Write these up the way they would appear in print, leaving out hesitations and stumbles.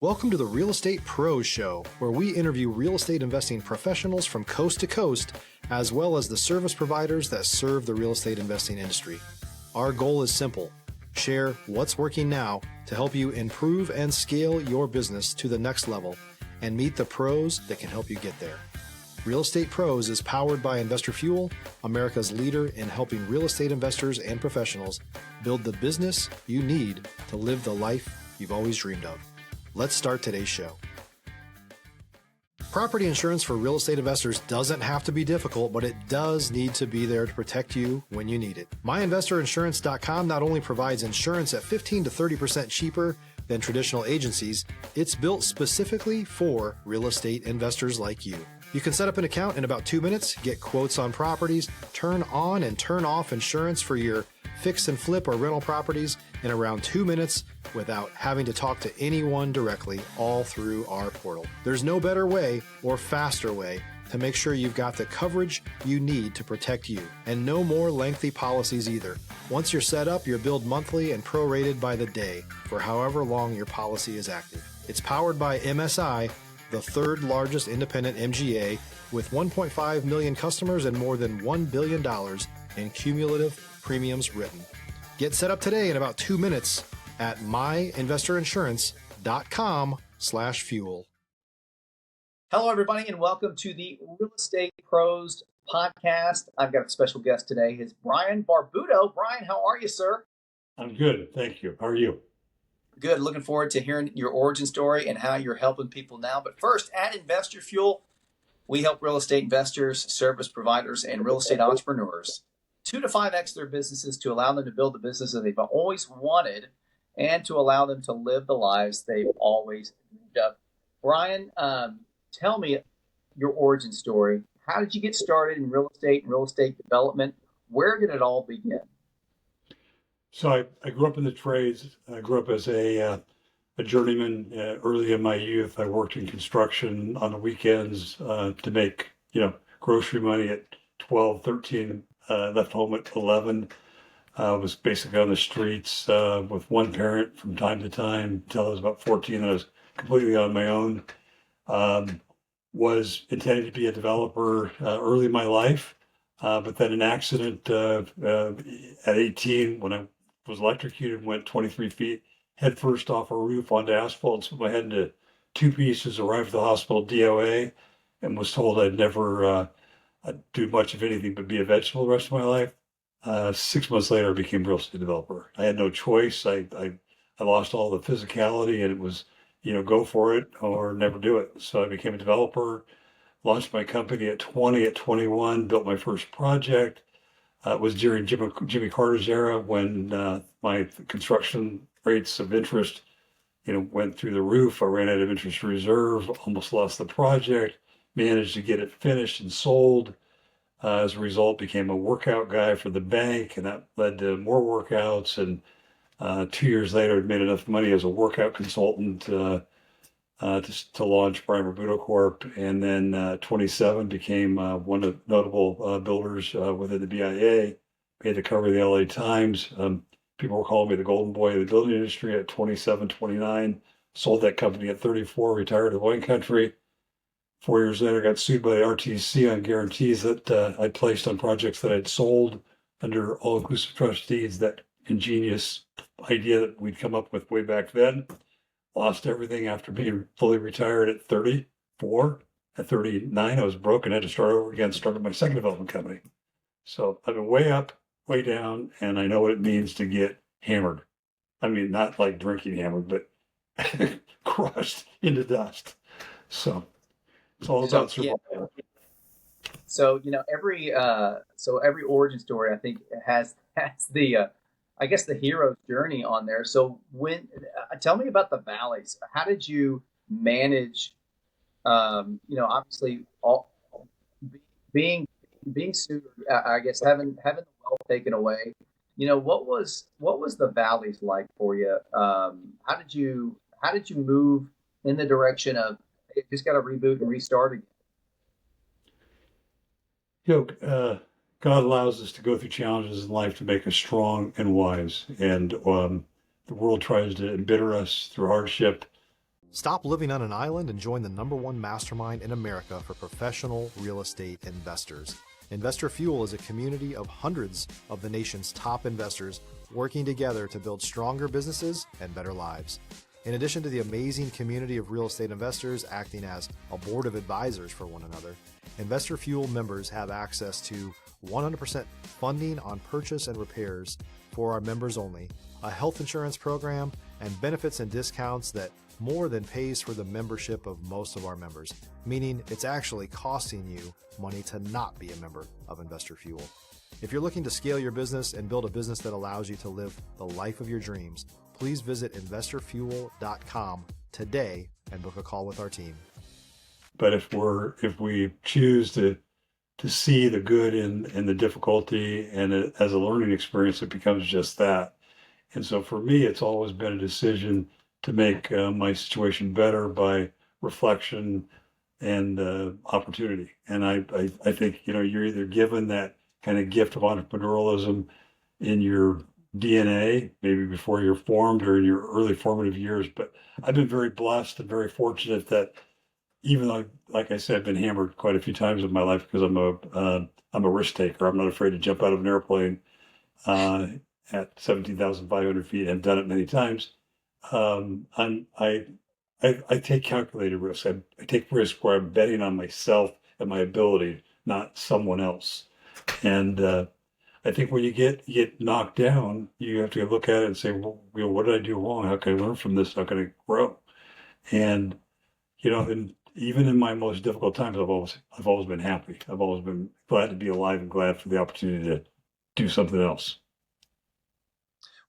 Welcome to the Real Estate Pros Show, where we interview real estate investing professionals from coast to coast, as well as the service providers that serve the real estate investing industry. Our goal is simple: share what's working now to help you improve and scale your business to the next level and meet the pros that can help you get there. Real Estate Pros is powered by Investor Fuel, America's leader in helping real estate investors and professionals build the business you need to live the life you've always dreamed of. Let's start today's show. Property insurance for real estate investors doesn't have to be difficult, but it does need to be there to protect you when you need it. MyInvestorInsurance.com not only provides insurance at 15 to 30% cheaper than traditional agencies, it's built specifically for real estate investors like you. You can set up an account in about 2 minutes, get quotes on properties, turn on and turn off insurance for your fix and flip or rental properties in around 2 minutes without having to talk to anyone directly, all through our portal. There's no better way or faster way to make sure you've got the coverage you need to protect you, and no more lengthy policies either. Once you're set up, you're billed monthly and prorated by the day for however long your policy is active. It's powered by MSI, the third largest independent MGA, with 1.5 million customers and more than $1 billion in cumulative premiums written. Get set up today in about 2 minutes at myinvestorinsurance.com/fuel. Hello, everybody, and welcome to the Real Estate Pros podcast. I've got a special guest today. It's Brian Barbuto. Brian, how are you, sir? I'm good, thank you. How are you? Good. Looking forward to hearing your origin story and how you're helping people now. But first, at Investor Fuel, we help real estate investors, service providers, and real estate entrepreneurs 2 to 5x their businesses to allow them to build the business that they've always wanted and to allow them to live the lives they've always dreamed of. Brian, tell me your origin story. How did you get started in real estate and real estate development? Where did it all begin? So I grew up in the trades. I grew up as a journeyman early in my youth. I worked in construction on the weekends to make, grocery money at 12, 13, left home at 11. Was basically on the streets with one parent from time to time until I was about 14. I was completely on my own. Was intending to be a developer early in my life, but then an accident at 18 when I was electrocuted, went 23 feet head first off a roof onto asphalt and split my head into 2 pieces, arrived at the hospital DOA, and was told I'd never do much of anything but be a vegetable the rest of my life. 6 months later, I became a real estate developer. I had no choice. I lost all the physicality, and it was, go for it or never do it. So I became a developer, launched my company at 20, at 21, built my first project. It was during Jimmy Carter's era when my construction rates of interest, went through the roof. I ran out of interest reserve, almost lost the project, managed to get it finished and sold. As a result, became a workout guy for the bank, and that led to more workouts. And 2 years later, I'd made enough money as a workout consultant to launch Brian Barbuto Corp. And then 27 became one of the notable builders within the BIA, made the cover of the LA Times. People were calling me the golden boy of the building industry at 27, 29. Sold that company at 34, retired to wine country. 4 years later, got sued by the RTC on guarantees that I'd placed on projects that I'd sold under all-inclusive trust deeds. That ingenious idea that we'd come up with way back then. Lost everything after being fully retired at 34. At 39, I was broke and had to start over again, started my second development company. So I've been way up, way down, and I know what it means to get hammered. I mean, not like drinking hammered, but crushed into dust. So it's all about survival. Yeah. So every origin story, I think, has the I guess the hero's journey on there. So tell me about the valleys. How did you manage? Obviously, being sued. I guess having the wealth taken away. What was the valleys like for you? How did you move in the direction of just got to reboot and restart again? God allows us to go through challenges in life to make us strong and wise. And the world tries to embitter us through hardship. Stop living on an island and join the #1 mastermind in America for professional real estate investors. Investor Fuel is a community of hundreds of the nation's top investors working together to build stronger businesses and better lives. In addition to the amazing community of real estate investors acting as a board of advisors for one another, Investor Fuel members have access to 100% funding on purchase and repairs for our members only, a health insurance program, and benefits and discounts that more than pays for the membership of most of our members, meaning it's actually costing you money to not be a member of Investor Fuel. If you're looking to scale your business and build a business that allows you to live the life of your dreams, please visit investorfuel.com today and book a call with our team. But if we choose to see the good in the difficulty and as a learning experience, it becomes just that. And so for me, it's always been a decision to make my situation better by reflection and opportunity. And I think, you're either given that kind of gift of entrepreneurialism in your DNA, maybe before you're formed or in your early formative years. But I've been very blessed and very fortunate that even though, like I said, I've been hammered quite a few times in my life because I'm a risk taker. I'm not afraid to jump out of an airplane at 17,500 feet and done it many times. I take calculated risks. I take risks where I'm betting on myself and my ability, not someone else. And I think when you get knocked down, you have to look at it and say, well, what did I do wrong? How can I learn from this? How can I grow? And and even in my most difficult times, I've always been happy. I've always been glad to be alive and glad for the opportunity to do something else.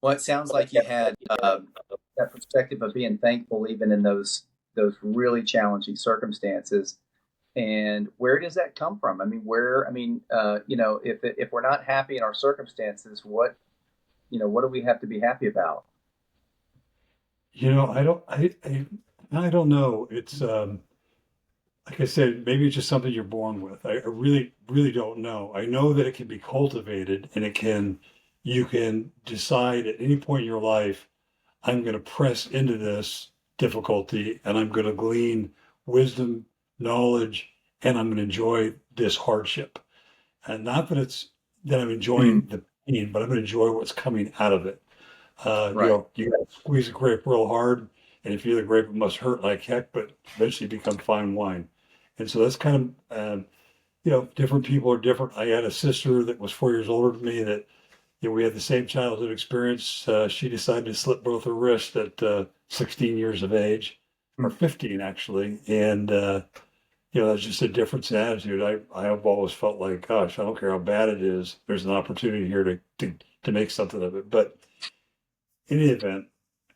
Well, it sounds like you had that perspective of being thankful even in those really challenging circumstances. And where does that come from? I mean, if we're not happy in our circumstances, what do we have to be happy about? I don't know. It's like I said, maybe it's just something you're born with. I really, really don't know. I know that it can be cultivated, and you can decide at any point in your life, I'm going to press into this difficulty and I'm going to glean wisdom, knowledge, and I'm going to enjoy this hardship. And not that I'm enjoying the pain, but I'm going to enjoy what's coming out of it. Right. You got to squeeze a grape real hard, and if you're the grape, it must hurt like heck, but eventually become fine wine. And so that's kind of, different people are different. I had a sister that was 4 years older than me that, we had the same childhood experience. She decided to slit both her wrists at 16 years of age, or 15 actually. And, that's just a difference in attitude. I have always felt like, gosh, I don't care how bad it is. There's an opportunity here to make something of it. But in any event,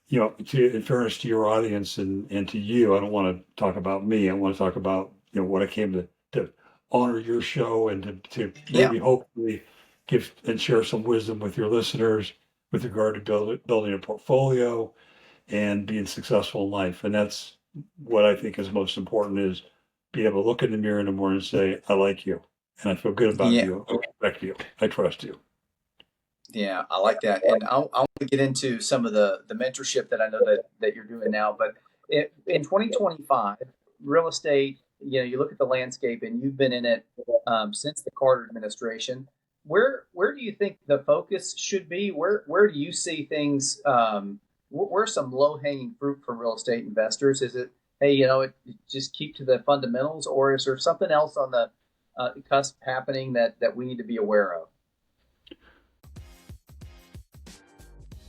in fairness to your audience and to you, I don't want to talk about me. I want to talk about, what I came to honor your show and to maybe hopefully give and share some wisdom with your listeners with regard to building a portfolio and being successful in life. And that's what I think is most important, is be able to look in the mirror in the morning and say, I like you and I feel good about you. I respect you. I trust you. Yeah, I like that. And I want to get into some of the mentorship that I know that you're doing now. But in 2025, real estate, you look at the landscape and you've been in it since the Carter administration. Where do you think the focus should be? Where do you see things? Where's some low hanging fruit for real estate investors? Is it, hey, just keep to the fundamentals, or is there something else on the cusp happening that we need to be aware of?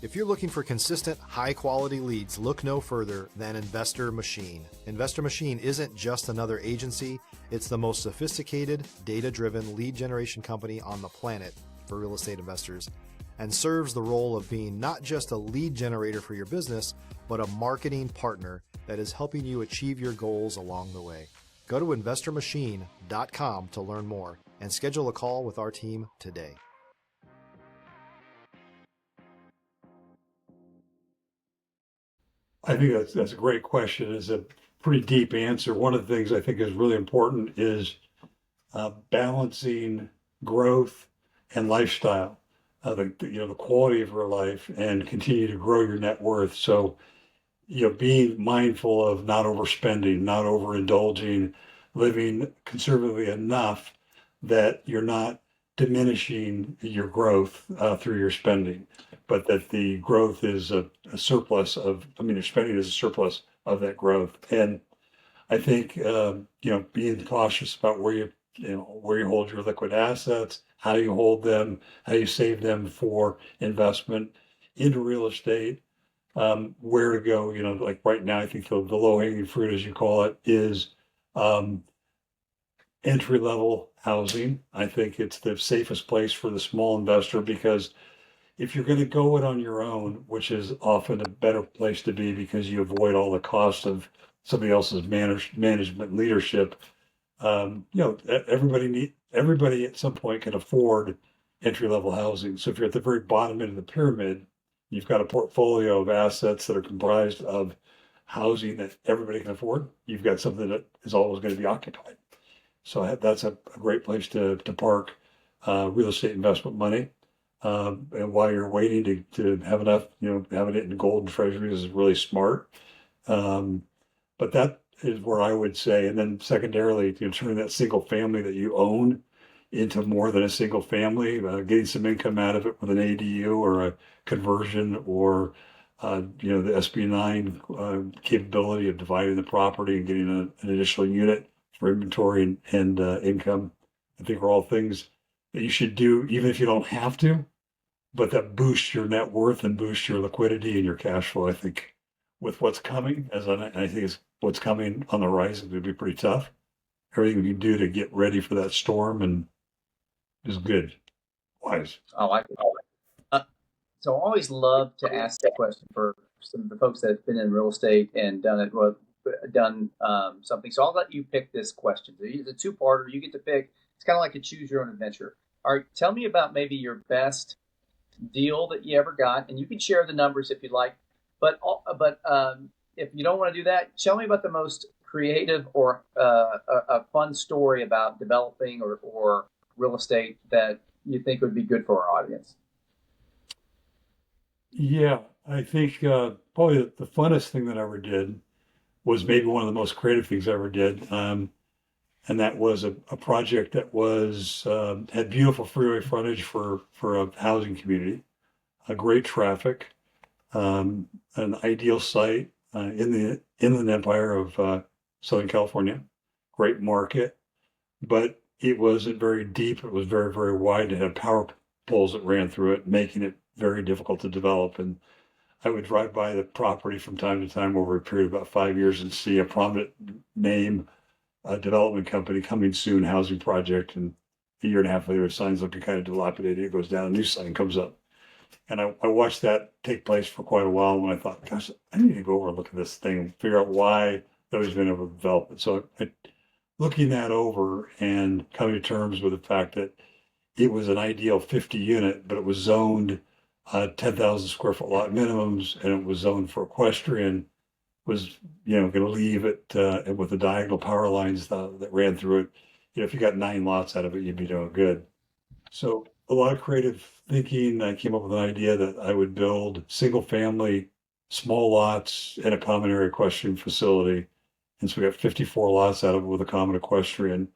If you're looking for consistent, high-quality leads, look no further than Investor Machine. Investor Machine isn't just another agency. It's the most sophisticated, data-driven lead generation company on the planet for real estate investors, and serves the role of being not just a lead generator for your business, but a marketing partner that is helping you achieve your goals along the way. Go to investormachine.com to learn more and schedule a call with our team today. I think that's a great question. It's a pretty deep answer. One of the things I think is really important is balancing growth and lifestyle, the quality of your life, and continue to grow your net worth. So being mindful of not overspending, not overindulging, living conservatively enough that you're not diminishing your growth through your spending, but that the growth is a surplus of, your spending is a surplus of that growth. And I think, being cautious about where you hold your liquid assets, how you hold them, how you save them for investment into real estate, where to go. Like right now, I think the low hanging fruit, as you call it, is um, entry level housing. I think it's the safest place for the small investor, because if you're going to go it on your own, which is often a better place to be because you avoid all the cost of somebody else's management leadership. Everybody at some point can afford entry level housing. So if you're at the very bottom end of the pyramid, you've got a portfolio of assets that are comprised of housing that everybody can afford. You've got something that is always going to be occupied. So that's a great place to park real estate investment money. And while you're waiting to have enough, having it in gold and treasuries is really smart. Um, but that is where I would say, and then secondarily, turning that single family that you own into more than a single family, getting some income out of it with an ADU or a conversion, or the SB9 capability of dividing the property and getting an additional unit for inventory and income. I think are all things that you should do, even if you don't have to, but that boosts your net worth and boosts your liquidity and your cash flow. I think with what's coming, I think it's what's coming on the horizon, would be pretty tough. Everything we can do to get ready for that storm and is good, wise. I like it. So I always love to ask the question for some of the folks that have been in real estate and done something. So I'll let you pick this question. It's a two-parter. You get to pick. It's kind of like a choose your own adventure. All right, tell me about maybe your best deal that you ever got, and you can share the numbers if you'd like. But if you don't want to do that, tell me about the most creative or a fun story about developing or real estate that you think would be good for our audience. Yeah, I think probably the funnest thing that I ever did was maybe one of the most creative things I ever did. And that was a project that was had beautiful freeway frontage for a housing community, a great traffic, an ideal site in the Inland Empire of Southern California, great market, but it wasn't very deep. It was very, very wide. It had power poles that ran through it, making it very difficult to develop. And I would drive by the property from time to time over a period of about 5 years and see a prominent name, a development company, coming soon, housing project. And a year and a half later, the sign's looking kind of dilapidated. It goes down, a new sign comes up. And I watched that take place for quite a while when I thought, gosh, I need to go over and look at this thing and figure out why nobody's been able to develop it. So looking that over and coming to terms with the fact that it was an ideal 50 unit, but it was zoned 10,000 square foot lot minimums, and it was zoned for equestrian, was, going to leave it with the diagonal power lines that ran through it. If you got 9 lots out of it, you'd be doing good. So a lot of creative thinking. I came up with an idea that I would build single family, small lots in a common area equestrian facility. And so we got 54 lots out of it with a common equestrian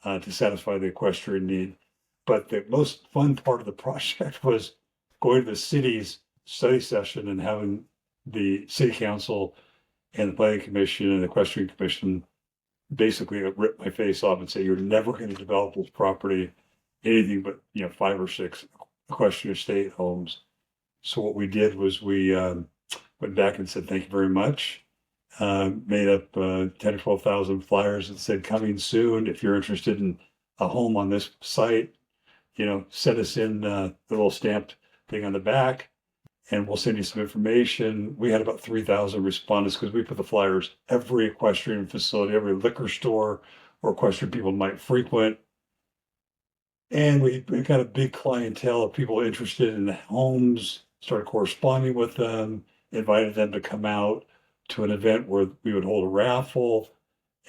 to satisfy the equestrian need. But the most fun part of the project was going to the city's study session and having the city council and the planning commission and the equestrian commission basically rip my face off and say, you're never going to develop this property anything but 5 or 6 equestrian estate homes. So what we did was we went back and said, thank you very much. Made up 10 or 12,000 flyers that said, coming soon. If you're interested in a home on this site, send us in the little stamped thing on the back, and we'll send you some information. We had about 3,000 respondents because we put the flyers every equestrian facility, every liquor store or equestrian people might frequent. And we got a big clientele of people interested in the homes, started corresponding with them, invited them to come out to an event where we would hold a raffle.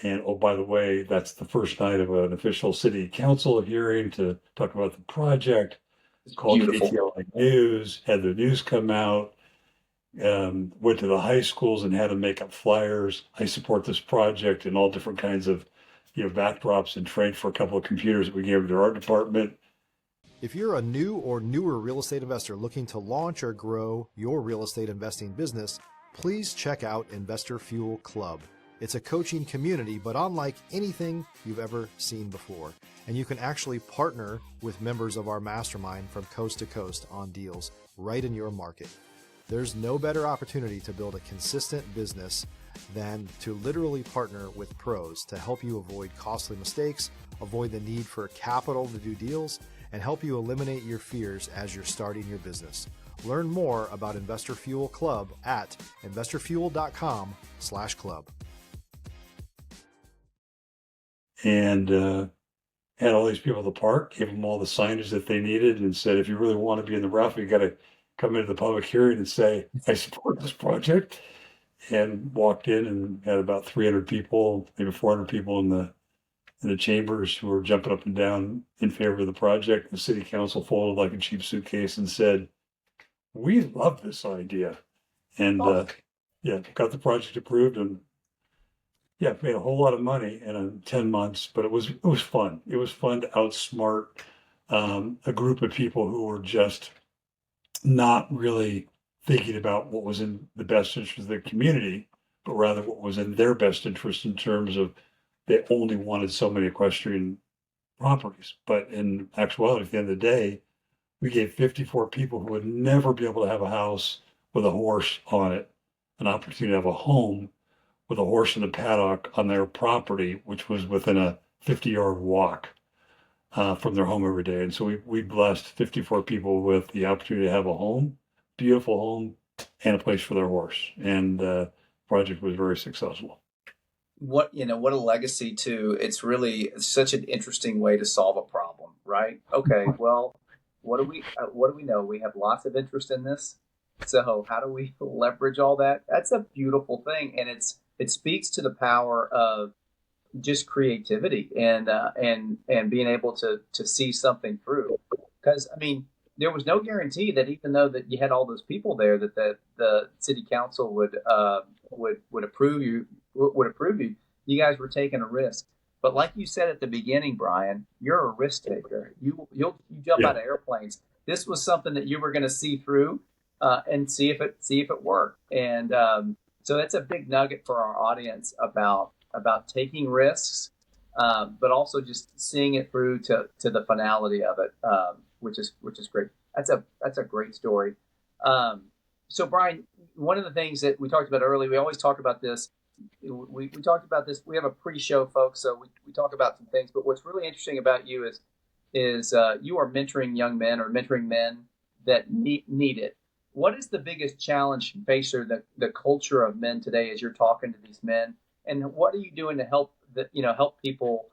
And oh, by the way, that's the first night of an official city council hearing to talk about the project. It's called KTLA News, had the news come out. went to the high schools and had them make up flyers. I support this project and all different kinds of, backdrops, and trained for a couple of computers that we gave to our department. If you're a new or newer real estate investor looking to launch or grow your real estate investing business, please check out Investor Fuel Club. It's a coaching community, but unlike anything you've ever seen before. And you can actually partner with members of our mastermind from coast to coast on deals right in your market. There's no better opportunity to build a consistent business than to literally partner with pros to help you avoid costly mistakes, avoid the need for capital to do deals, and help you eliminate your fears as you're starting your business. Learn more about Investor Fuel Club at investorfuel.com/club. And had all these people at the park, gave them all the signage that they needed, and said, if you really want to be in the rough, you got to come into the public hearing and say, I support this project. And walked in and had about 300 people, maybe 400 people in the chambers who were jumping up and down in favor of the project. The city council folded like a cheap suitcase and said, we love this idea. And got the project approved, and made a whole lot of money in 10 months, but it was fun. It was fun to outsmart a group of people who were just not really thinking about what was in the best interest of the community, but rather what was in their best interest in terms of they only wanted so many equestrian properties. But in actuality, at the end of the day, we gave 54 people who would never be able to have a house with a horse on it an opportunity to have a home with a horse in the paddock on their property, which was within a 50-yard walk from their home every day. And so we blessed 54 people with the opportunity to have a home, beautiful home, and a place for their horse. And the project was very successful. What a legacy too. It's really such an interesting way to solve a problem, right? Okay, well, what do we know? We have lots of interest in this. So how do we leverage all that? That's a beautiful thing, and it speaks to the power of just creativity and being able to see something through. Because there was no guarantee that even though that you had all those people there, that the city council would approve you. You guys were taking a risk. But like you said at the beginning, Brian, you're a risk taker. You jump out of airplanes. This was something that you were going to see through and see if it worked. And so that's a big nugget for our audience about taking risks, but also just seeing it through to the finality of it, which is great. That's a great story. So Brian, one of the things that we talked about earlier, we always talk about this. We talked about this. We have a pre-show, folks, so we talk about some things. But what's really interesting about you is you are mentoring young men or mentoring men that need it. What is the biggest challenge facing the culture of men today as you're talking to these men? And what are you doing to help people,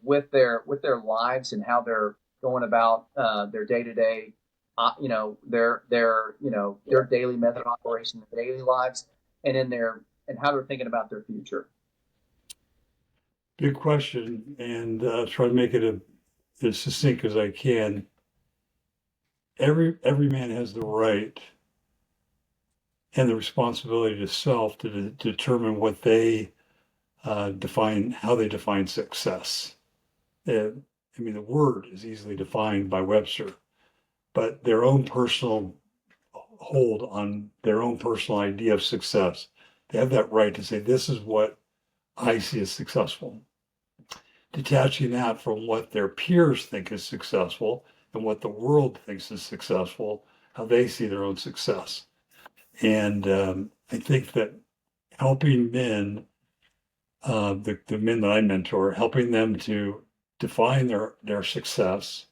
with their lives and how they're going about their day-to-day, their daily method of operation, their daily lives, and how they're thinking about their future? Good question, and try to make it as succinct as I can. Every man has the right and the responsibility to self to determine what they define, how they define success. The word is easily defined by Webster, but their own personal hold on their own personal idea of success, they have that right to say, this is what I see as successful. Detaching that from what their peers think is successful and what the world thinks is successful, how they see their own success. And I think that helping men, the men that I mentor, helping them to define their success,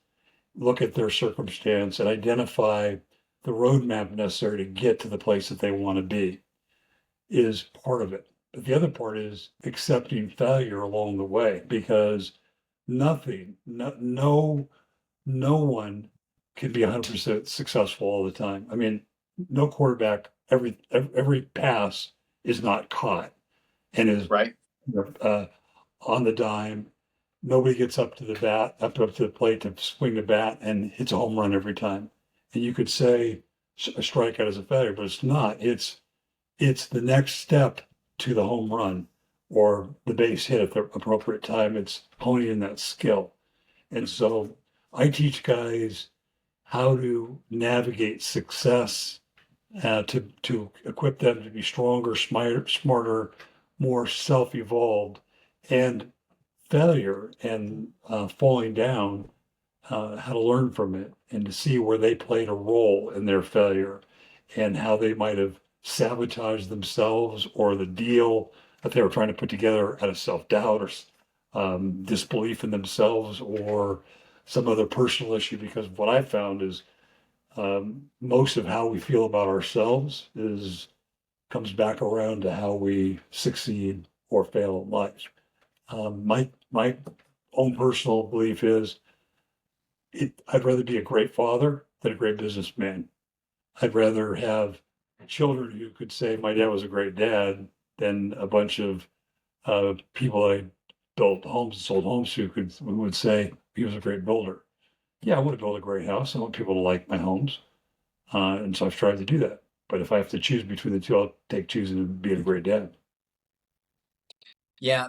look at their circumstance, and identify the roadmap necessary to get to the place that they want to be is part of it. But the other part is accepting failure along the way, because no one can be 100% successful all the time. No quarterback, every pass is not caught and is right on the dime. Nobody gets up to the plate to swing the bat and hits a home run every time. And you could say a strikeout is a failure, but it's not. It's the next step to the home run or the base hit at the appropriate time. It's honing in that skill. And so I teach guys how to navigate success, to equip them to be stronger, smarter, more self-evolved, and failure and falling down, how to learn from it and to see where they played a role in their failure and how they might have sabotaged themselves or the deal that they were trying to put together out of self-doubt or disbelief in themselves or some other personal issue. Because what I found is most of how we feel about ourselves comes back around to how we succeed or fail in life. My own personal belief is I'd rather be a great father than a great businessman. I'd rather have children who could say my dad was a great dad than a bunch of people I built homes and sold homes to who would say he was a great builder. Yeah, I want to build a great house. I want people to like my homes. And so I've tried to do that. But if I have to choose between the two, I'll take choosing being a great dad. Yeah,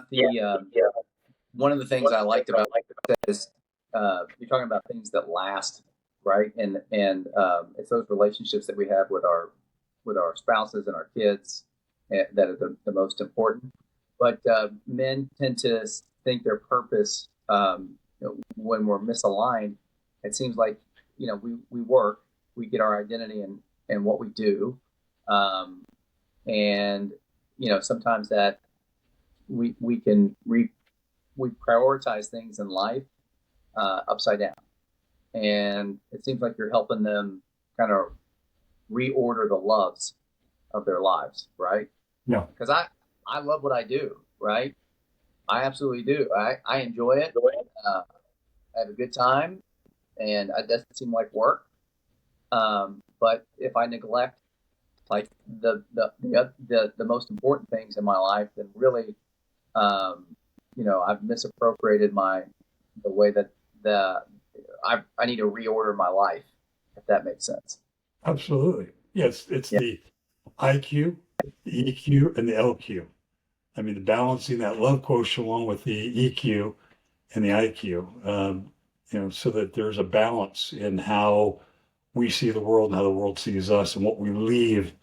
one of the things I liked about that is you're talking about things that last, right? And it's those relationships that we have with our spouses and our kids that are the most important. But men tend to think their purpose, when we're misaligned. It seems like we work, we get our identity in what we do, and sometimes that we prioritize things in life upside down, and it seems like you're helping them kind of reorder the loves of their lives, right? Yeah. Because I love what I do, right? I absolutely do. I enjoy it. I have a good time, and it doesn't seem like work. But if I neglect like the most important things in my life, then really, I've misappropriated the way that I need to reorder my life, if that makes sense. Absolutely. Yes, it's Yeah. the IQ, the EQ, and the LQ. I mean, the balancing that love quotient along with the EQ and the IQ, so that there's a balance in how we see the world and how the world sees us and what we leave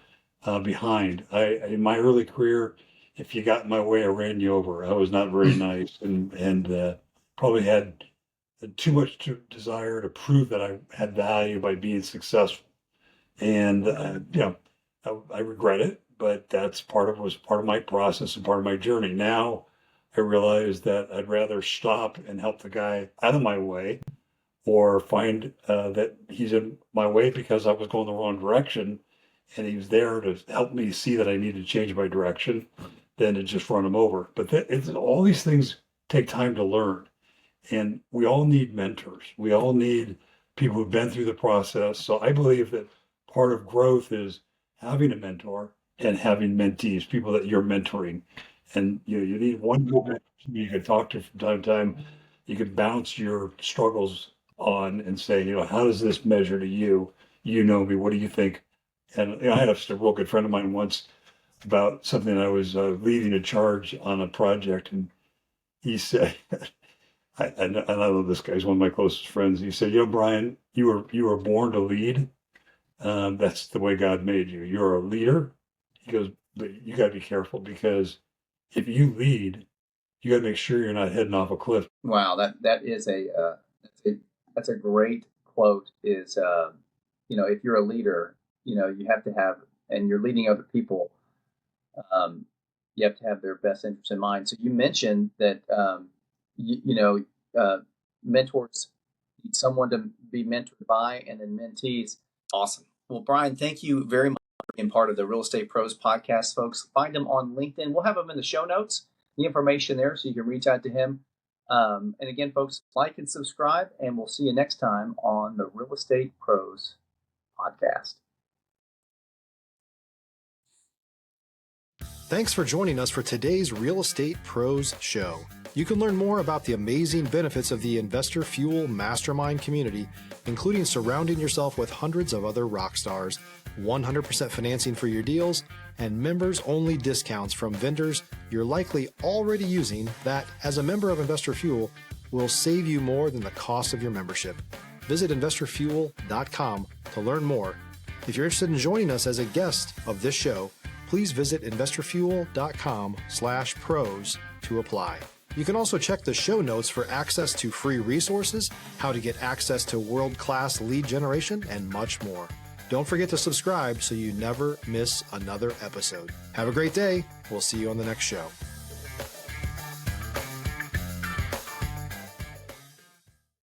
behind. In my early career, if you got in my way, I ran you over. I was not very nice and probably had too much desire to prove that I had value by being successful. And I regret it, but was part of my process and part of my journey. Now I realize that I'd rather stop and help the guy out of my way, or find that he's in my way because I was going the wrong direction, and he was there to help me see that I need to change my direction, than to just run him over. But all these things take time to learn, and we all need mentors. We all need people who've been through the process. So I believe that part of growth is having a mentor and having mentees, people that you're mentoring. And you need one good mentor you can talk to from time to time. You can bounce your struggles on and say, how does this measure to you? You know me. What do you think? And I had a real good friend of mine once about something. I was leading a charge on a project, and he said, and I love this guy. He's one of my closest friends. He said, Brian, you were born to lead. That's the way God made you. You're a leader. He goes, but you got to be careful, because if you lead, you got to make sure you're not heading off a cliff. Wow, that is that's a great quote. Is if you're a leader, you have to have, and you're leading other people, you have to have their best interest in mind. So you mentioned that mentors need someone to be mentored by, and then mentees. Awesome. Well, Brian, thank you very much for being part of the Real Estate Pros podcast, folks. Find him on LinkedIn. We'll have him in the show notes, the information there, so you can reach out to him. And again, folks, like and subscribe, and we'll see you next time on the Real Estate Pros podcast. Thanks for joining us for today's Real Estate Pros Show. You can learn more about the amazing benefits of the Investor Fuel Mastermind community, including surrounding yourself with hundreds of other rock stars, 100% financing for your deals, and members-only discounts from vendors you're likely already using that, as a member of Investor Fuel, will save you more than the cost of your membership. Visit investorfuel.com to learn more. If you're interested in joining us as a guest of this show, please visit investorfuel.com/pros to apply. You can also check the show notes for access to free resources, how to get access to world-class lead generation, and much more. Don't forget to subscribe so you never miss another episode. Have a great day. We'll see you on the next show.